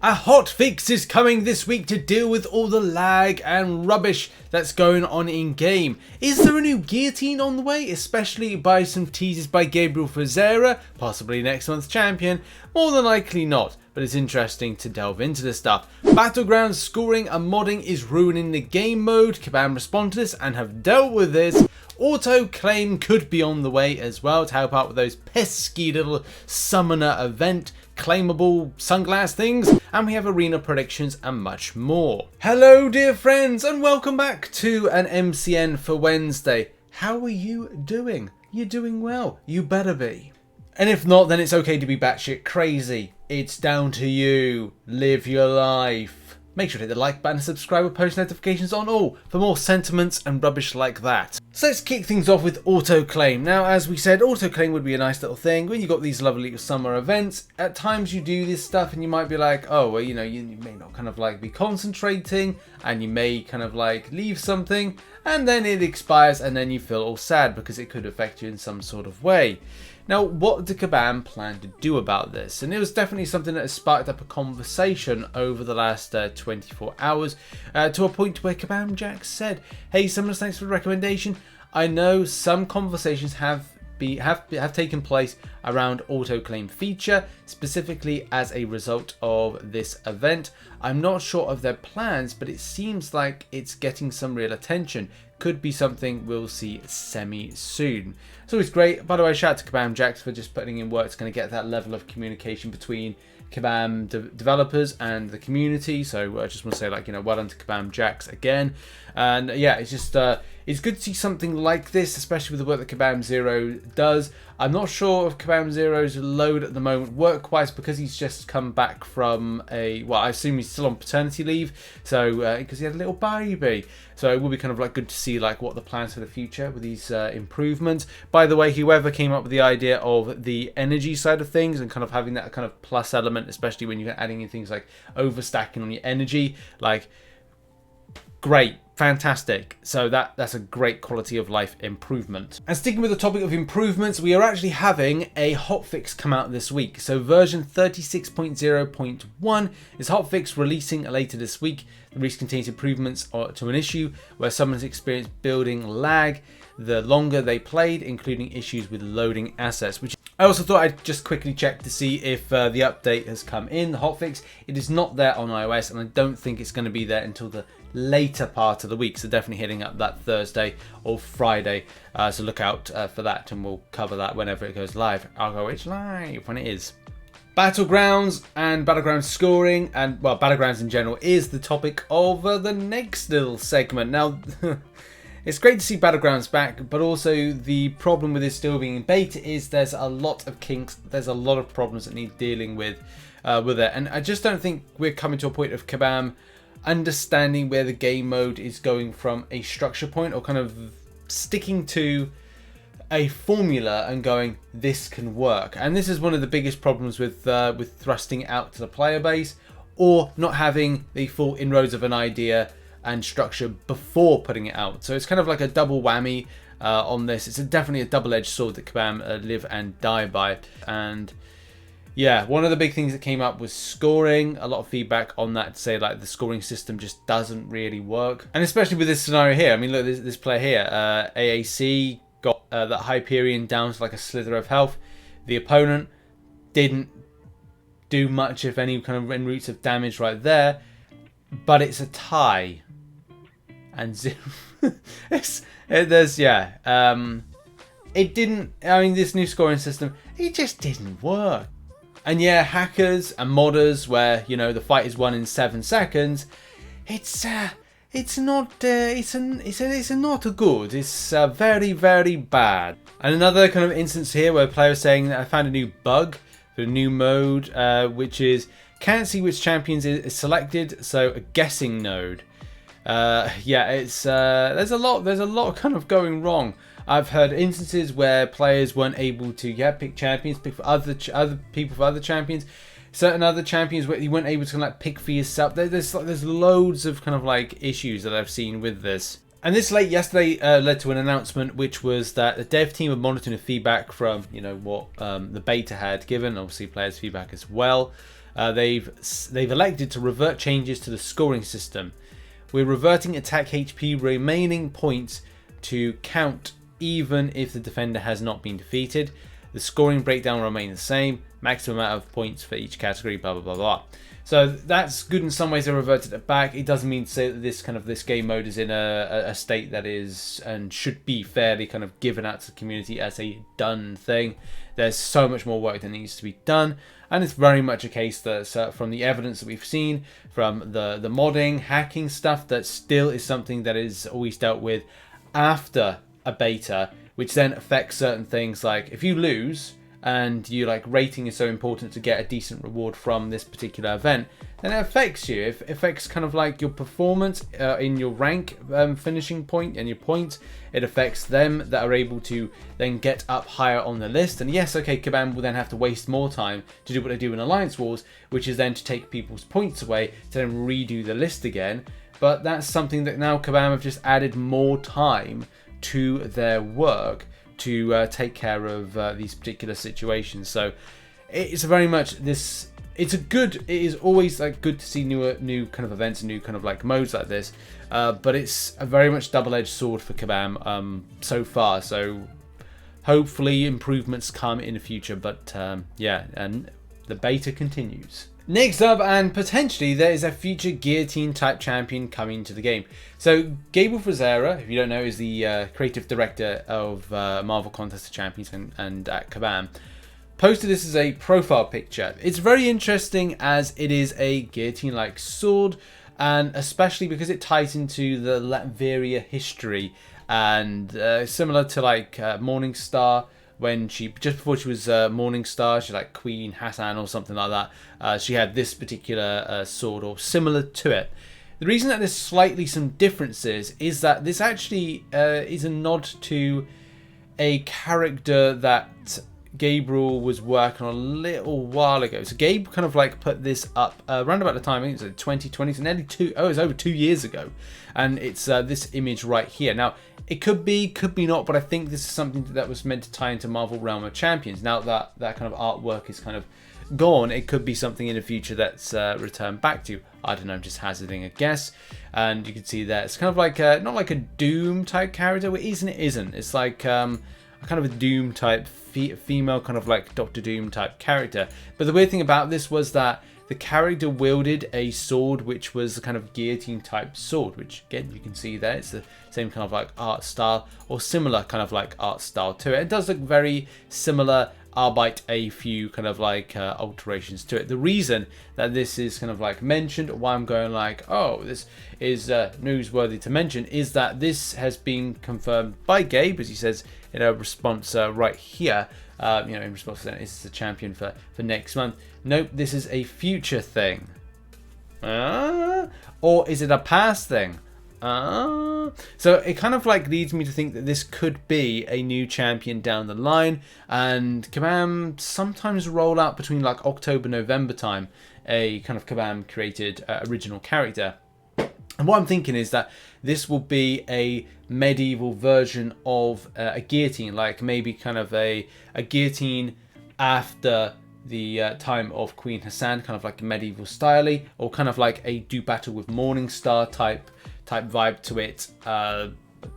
A hotfix is coming this week to deal with all the lag and rubbish that's going on in game. Is there a new Guillotine on the way, especially by some teases by Gabriel Fazera, possibly next month's champion? More than likely not, but it's interesting to delve into this stuff. Battlegrounds scoring and modding is ruining the game mode. Kabam respond to this and have dealt with this. Auto claim could be on the way as well to help out with those pesky little summoner event claimable sunglass things, and we have arena predictions and much more. Hello dear friends and welcome back to an MCN for Wednesday. How are you doing? You're doing well, you better be. And if not, then it's okay to be batshit crazy. It's down to you. Live your life. Make sure to hit the like button and subscribe with post notifications on all for more sentiments and rubbish like that. So let's kick things off with auto-claim. Now, as we said, auto-claim would be a nice little thing. When you've got these lovely summer events, at times you do this stuff and you might be like, oh, well, you know, you may not kind of like be concentrating and you may kind of like leave something and then it expires and then you feel all sad because it could affect you in some sort of way. Now, what did Kabam plan to do about this? And it was definitely something that has sparked up a conversation over the last 24 hours to a point where Kabam Jack said, hey, Summoners, thanks for the recommendation. I know some conversations have taken place around auto-claim feature, specifically as a result of this event. I'm not sure of their plans, but it seems like it's getting some real attention. Could be something we'll see semi-soon. It's always great. By the way, shout out to Kabam Jax for just putting in work. It's going to get that level of communication between Kabam developers and the community. So I just want to say, like, you know, well done to Kabam Jax again. And yeah, it's just it's good to see something like this, especially with the work that Kabam Zero does. I'm not sure if Kabam Zero's load at the moment work-wise because he's just come back from well, I assume he's still on paternity leave, so because he had a little baby. So it will be kind of like good to see like what the plans for the future with these improvements. By the way, whoever came up with the idea of the energy side of things and kind of having that kind of plus element, especially when you're adding in things like overstacking on your energy, like great. Fantastic. So that's a great quality of life improvement. And sticking with the topic of improvements, we are actually having a hotfix come out this week. So version 36.0.1 is hotfix releasing later this week. The release contains improvements to an issue where someone's experienced building lag the longer they played, including issues with loading assets, which I also thought I'd just quickly check to see if the update has come in, the hotfix. It is not there on iOS, and I don't think it's going to be there until the later part of the week, so definitely hitting up that Thursday or Friday, so look out for that, and we'll cover that whenever it goes live. I'll go, it's live when it is. Battlegrounds and Battlegrounds scoring, and well, Battlegrounds in general is the topic of the next little segment. Now it's great to see Battlegrounds back, but also the problem with it still being in beta is there's a lot of kinks, there's a lot of problems that need dealing with it, and I just don't think we're coming to a point of Kabam understanding where the game mode is going from a structure point, or kind of sticking to a formula and going, this can work. And this is one of the biggest problems with thrusting out to the player base, or not having the full inroads of an idea and structure before putting it out. So it's kind of like a double whammy on this. It's definitely a double-edged sword that Kabam live and die by. And yeah, one of the big things that came up was scoring. A lot of feedback on that to say like the scoring system just doesn't really work. And especially with this scenario here. I mean, look, this player here, AAC got that Hyperion down to like a slither of health. The opponent didn't do much, if any, kind of en routes of damage right there. But it's a tie. And zero. It didn't, I mean, this new scoring system, it just didn't work. And yeah, hackers and modders, where, you know, the fight is won in 7 seconds, it's not good. It's very, very bad. And another kind of instance here where players saying that I found a new bug for a new mode, which is can't see which champions is selected, so a guessing node. Yeah, it's there's a lot kind of going wrong. I've heard instances where players weren't able to pick champions, pick for other people for other champions. Certain other champions where you weren't able to like pick for yourself. There's loads of kind of like issues that I've seen with this. And this late yesterday led to an announcement, which was that the dev team are monitoring the feedback from, you know, what the beta had given, obviously players' feedback as well. they've elected to revert changes to the scoring system. We're reverting attack HP remaining points to count even if the defender has not been defeated. The scoring breakdown will remain the same. Maximum amount of points for each category, blah, blah, blah, blah. So that's good in some ways. They reverted it back. It doesn't mean to say that this game mode is in a state that is and should be fairly kind of given out to the community as a done thing. There's so much more work that needs to be done, and it's very much a case that from the evidence that we've seen, from the modding, hacking stuff, that still is something that is always dealt with after a beta, which then affects certain things. Like if you lose and you like rating is so important to get a decent reward from this particular event, then it affects you. It affects kind of like your performance in your rank finishing point and your points. It affects them that are able to then get up higher on the list. And yes, okay, Kabam will then have to waste more time to do what they do in Alliance Wars, which is then to take people's points away to then redo the list again. But that's something that now Kabam have just added more time to their work to take care of these particular situations. So it's very much this. It is always like good to see new kind of events and new kind of like modes like this. But it's a very much double-edged sword for Kabam so far. So hopefully improvements come in the future. But yeah, and the beta continues. Next up, and potentially there is a future Guillotine type champion coming to the game. So Gabriel Frazera, if you don't know, is the creative director of Marvel Contest of Champions and at Kabam, posted this as a profile picture. It's very interesting as it is a Guillotine-like sword, and especially because it ties into the Latveria history, and similar to like Morningstar. When just before she was Morningstar, she's like Queen Hassan or something like that. She had this particular sword or similar to it. The reason that there's slightly some differences is that this actually is a nod to a character that Gabriel was working on a little while ago. So Gabe kind of like put this up around about the time, I think it was 2020, so nearly it was over 2 years ago. And it's this image right here. Now, it could be not, but I think this is something that was meant to tie into Marvel Realm of Champions. Now that that kind of artwork is kind of gone, it could be something in the future that's returned back to. I don't know, I'm just hazarding a guess. And you can see that it's kind of like not like a Doom type character. It isn't. It's like kind of a Doom type female, kind of like Doctor Doom type character. But the weird thing about this was that the character wielded a sword which was a kind of guillotine type sword, which again you can see there. It's the same kind of like art style or similar kind of like art style to it. It does look very similar, albeit a few kind of like alterations to it. The reason that this is kind of like mentioned, why I'm going like, oh, this is newsworthy to mention, is that this has been confirmed by Gabe, as he says in a response right here. In response to that, is the champion for next month. Nope, this is a future thing. Or is it a past thing? So it kind of like leads me to think that this could be a new champion down the line, and Kabam sometimes roll out between like October, November time a kind of Kabam created original character. And what I'm thinking is that this will be a medieval version of a guillotine, like maybe kind of a guillotine after the time of Queen Hassan, kind of like a medieval style, or kind of like a do battle with Morningstar type vibe to it.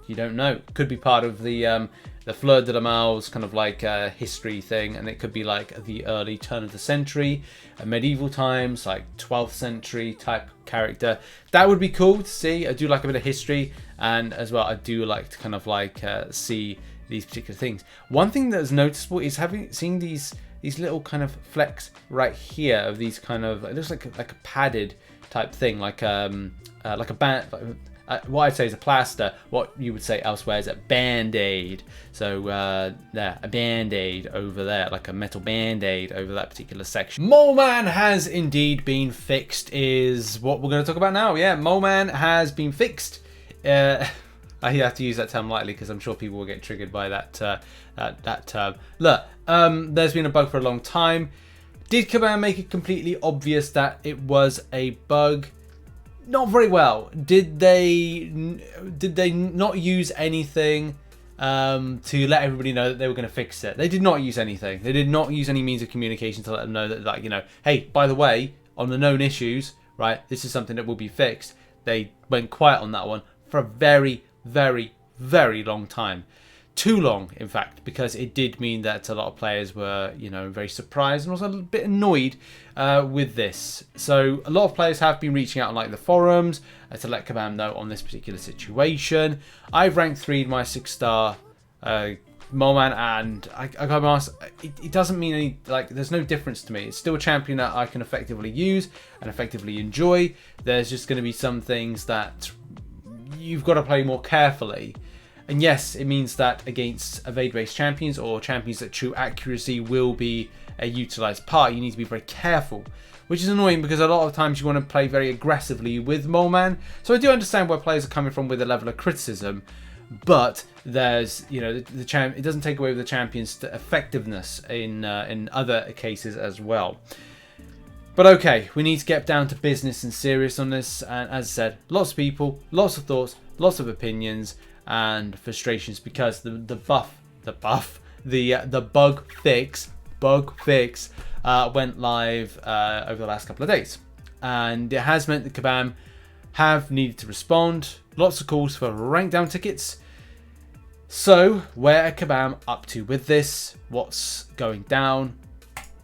You don't know. Could be part of the Fleur de la Mal's kind of like history thing, and it could be like the early turn of the century, medieval times, like 12th century type character. That would be cool to see. I do like a bit of history, and as well I do like to kind of like see these particular things. One thing that is noticeable is seeing these little kind of flecks right here of these kind of, it looks like a padded type thing, like a band. What I'd say is a plaster. What you would say elsewhere is a band-aid. So there, a band-aid over there, like a metal band-aid over that particular section. Mole Man has indeed been fixed, is what we're going to talk about now. Yeah, Mole Man has been fixed. I have to use that term lightly because I'm sure people will get triggered by that term. Look, there's been a bug for a long time. Did Kabam make it completely obvious that it was a bug? Not very well. Did they not use anything to let everybody know that they were going to fix it. They did not use anything. They did not use any means of communication to let them know that, like, you know, hey, by the way, on the known issues, right, this is something that will be fixed. They went quiet on that one for a very, very, very long time. Too long, in fact, because it did mean that a lot of players were, you know, very surprised and also a little bit annoyed with this. So a lot of players have been reaching out on like the forums to let Kabam know on this particular situation. I've ranked 3 my 6-star Moman, and I gotta be honest, it doesn't mean any, like, there's no difference to me. It's still a champion that I can effectively use and effectively enjoy. There's just going to be some things that you've got to play more carefully. And yes, it means that against evade-based champions or champions that true accuracy will be a utilised part, you need to be very careful, which is annoying because a lot of times you want to play very aggressively with Moleman. So I do understand where players are coming from with a level of criticism, but there's, you know, it doesn't take away the champion's effectiveness in other cases as well. But okay, we need to get down to business and serious on this. And as I said, lots of people, lots of thoughts, lots of opinions and frustrations because the bug fix went live over the last couple of days, and it has meant that Kabam have needed to respond. Lots of calls for rank down tickets. So where are Kabam up to with this? What's going down?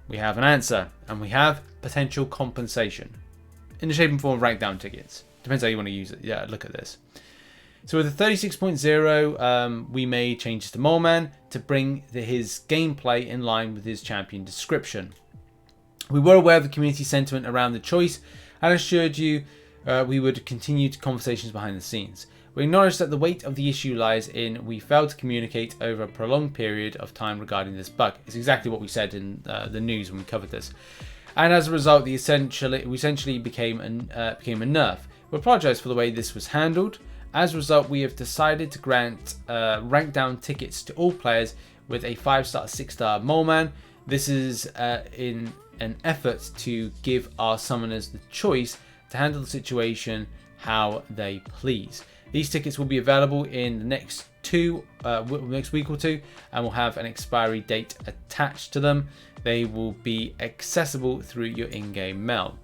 We have an answer, and we have potential compensation in the shape and form of rank down tickets. Depends how you want to use it. Yeah, look at this. So with the 36.0, we made changes to Moleman to bring his gameplay in line with his champion description. We were aware of the community sentiment around the choice and assured you we would continue conversations behind the scenes. We acknowledge that the weight of the issue lies in we failed to communicate over a prolonged period of time regarding this bug. It's exactly what we said in the news when we covered this. And as a result, we essentially became a nerf. We apologise for the way this was handled. As a result, we have decided to grant rank down tickets to all players with a 5-star, 6-star Moleman. This is in an effort to give our summoners the choice to handle the situation how they please. These tickets will be available in the next week or two, and will have an expiry date attached to them. They will be accessible through your in-game mail.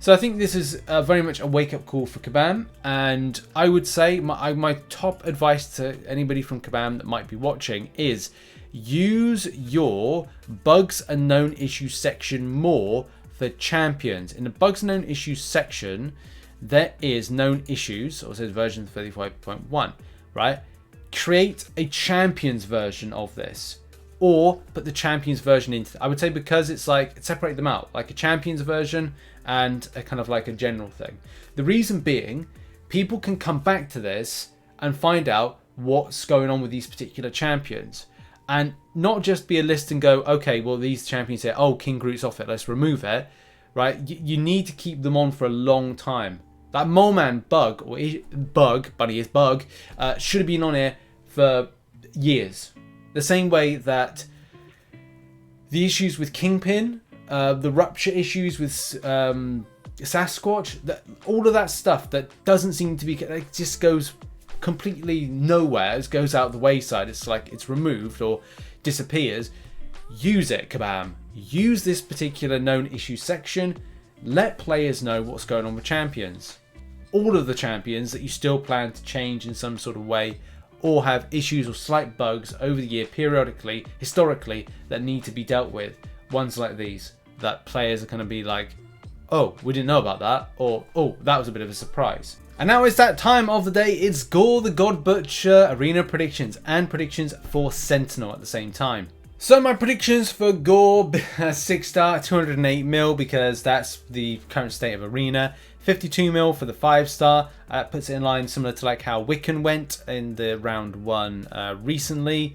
So I think this is very much a wake-up call for Kabam, and I would say my top advice to anybody from Kabam that might be watching is use your bugs and known issues section more for champions. In the bugs and known issues section, there is known issues, or it says version 35.1, right? Create a champions version of this, or put the champions version into. I would say, because it's like, separate them out, like a champions version and a kind of like a general thing. The reason being, people can come back to this and find out what's going on with these particular champions, and not just be a list and go, okay, well, these champions here, oh, King Groot's off it, let's remove it, right? You need to keep them on for a long time. That Moleman bug, or bug, should have been on here for years. The same way that the issues with Kingpin, the rupture issues with Sasquatch, all of that stuff that doesn't seem to be, it just goes completely nowhere. It goes out the wayside. It's like it's removed or disappears. Use it, Kabam. Use this particular known issue section. Let players know what's going on with champions. All of the champions that you still plan to change in some sort of way, or have issues or slight bugs over the year periodically, historically, that need to be dealt with. Ones like these, that players are going to be like, oh, we didn't know about that, or oh, that was a bit of a surprise. And now it's that time of the day. It's Gorr the God Butcher arena predictions and predictions for Sentinel at the same time. So my predictions for Gorr, 6-star, 208 mil, because that's the current state of arena. 52 mil for the 5-star. Puts it in line similar to like how Wiccan went in the round 1 recently.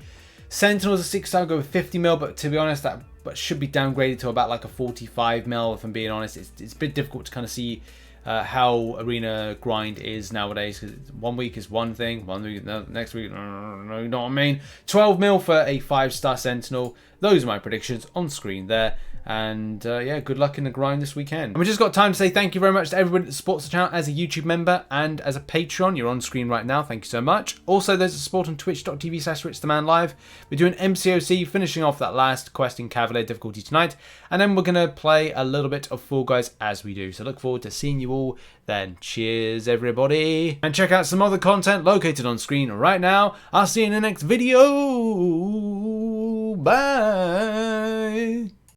Sentinel's a 6-star, go with 50 mil, but to be honest, that should be downgraded to about like a 45 mil. If I'm being honest, it's a bit difficult to kind of see how arena grind is nowadays, because 1 week is one thing, 1 week, next week, you know what I mean. 12 mil for a 5-star Sentinel. those are my predictions on screen there. And yeah, good luck in the grind this weekend. And we just got time to say thank you very much to everybody that supports the channel as a YouTube member and as a Patreon. You're on screen right now. Thank you so much. Also, there's a support on twitch.tv/RichTheMan live. We're doing MCOC, finishing off that last quest in Cavalier difficulty tonight. And then we're going to play a little bit of Fall Guys as we do. So look forward to seeing you all then. Cheers, everybody. And check out some other content located on screen right now. I'll see you in the next video. Bye.